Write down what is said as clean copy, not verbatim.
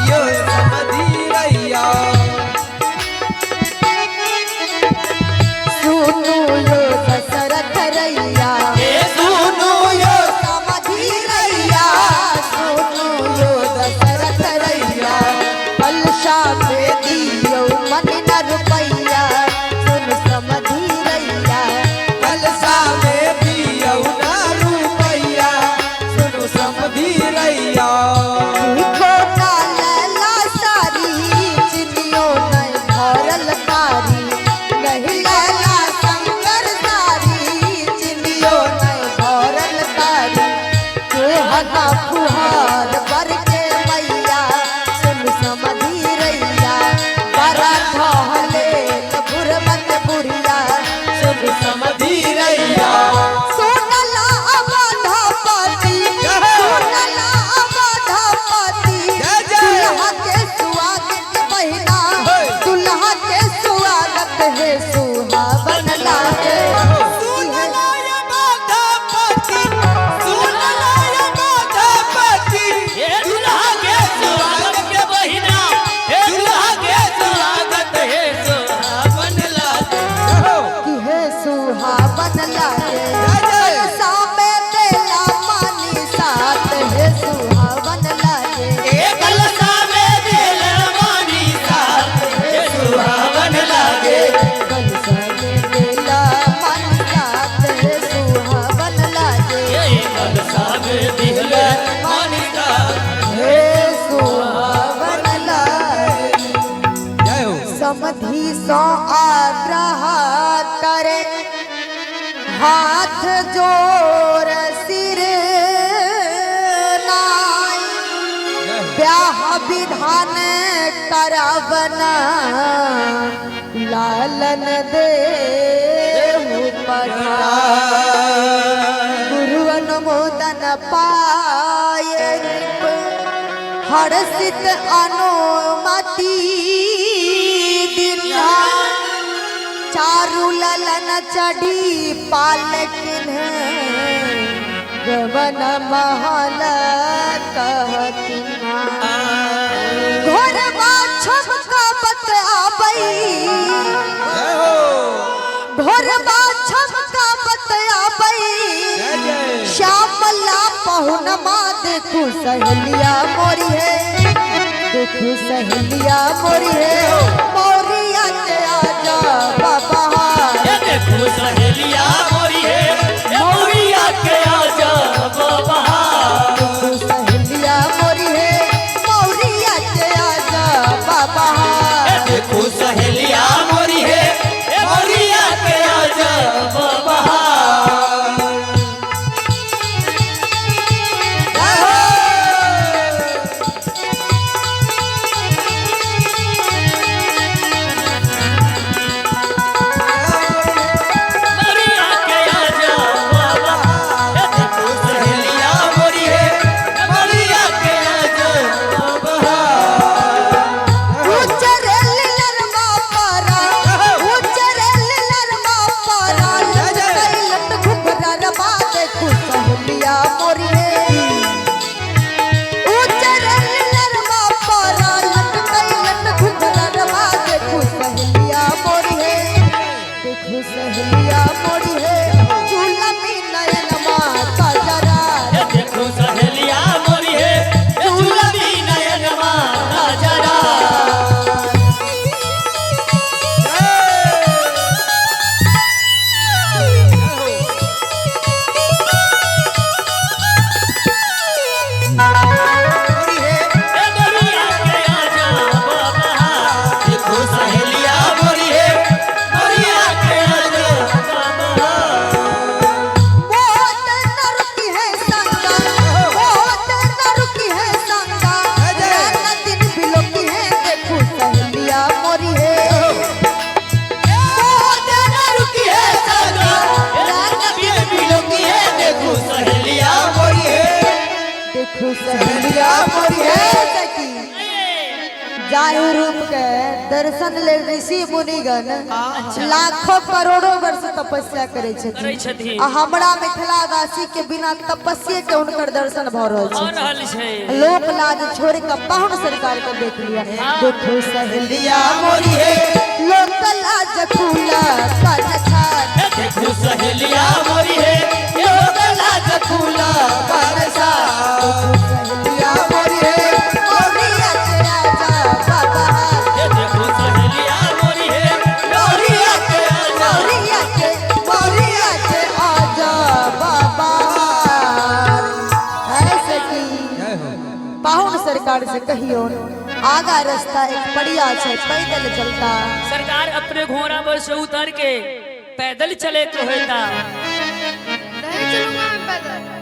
यो समधी रैया सुनो यो दशरथ रैया सुनो यो समधी रैया सुनो यो दशरथ रैया कलशा में दियो मन न रुपैया सुन समधी रैया कलसा में दियो ना रुपैया सुनो समधी रैया देखो ना लैला सारी चिनियो नहीं भरल कारी नहीं लैला शंकर सारी चिनियो नहीं भरल कारी के हना फुहार बर के मैया सुन समधी रैया बरा ठहले बुरबन बुढ़िया सुन समधी रैया सोनला अवधापति सोनला अवधापति दुल्हा के स्वागत बहिना दुल्हा के स्वागत है सुहावन लागे कि है सुहावन लागे कलशा में बेला मानी साथ है सुहावन लागे कलशा में बेला मानी साथ है सुहावन लागे हे सुहावन लागे जय हो समधी सो आग्रह करे हाथ जोर सिर नाई ब्याह विधान करावना लालन दे गुरु अनुमोदन पाए हर्षित अनुमति दिला चारु ललन चढ़ी पालकिन गवन महल कहतिना घोरबा छमका बत आबई जय हो घोरबा छमका बत आबई जय जय श्यामला पहुनमा देखू सहेलिया मोरी है देखू सहेलिया मोरी है मोरिया के आजा बाबा सहेलिया मोरी है मोरिया के आजा बाबा देखू सहेलिया मोरी है मोरिया के आजा बाबा देखो सहेलिया मोरी है मोरिया के आजा बाबा मोरिया के आजा बाबा देखो सहेलिया मोरी है मोरिया के आजा बाबा उचरेल लरमा पारा उचरेल लरमा पारा लट घुघरा रमा देखू सहेलिया मोरी है उचरेल लरमा पारा लट घुघरा रमा देखू सहेलिया मोरी है देखू सहेलिया मोरी है चूलमी नयन माता जरा देखो सहेलिया मोरी है चूलमी नयन माता जरा मोरिया के आजा बाबा देखो सहेलिया मोरी है मोरिया के आजा बाबा बहुत न रुकी है संगा बहुत न रुकी है संगा रात दिन बिलोकी है देखो सहेलिया मोरी है बहुत न रुकी है संगा रात दिन बिलोकी है देखो सहेलिया मोरी है देखो सहेलिया मोरी है सखी लाही रूप के दर्शन ले ऋषि मुनिगण लाखों करोड़ों वर्ष तपस्या करे करै छथिन छथिन आ हमरा मिथिला वासी के बिना तपस्या के उनकर दर्शन भ रहल हो छै रहल छै लोक लाज छोड़ के पाहुन सरकार के देख लिया देखो सहेलिया मोरी है लोक लाज खुला कनखा देखो सहेलिया मोरी है लोक लाज खुला बरसा सहेलिया मोरी है मोरिया के राजा बाबा देखो सहेलिया मोरी है मोरिया के मोरिया के आजा बाबा ऐसे की जय हो पाहुन सरकार से कहियो आगा रास्ता एक पड़िया छै पैदल चलता सरकार अपने घोड़ा पर से उतर के पैदल चले तो होता नहीं चलूंगा मैं पैदल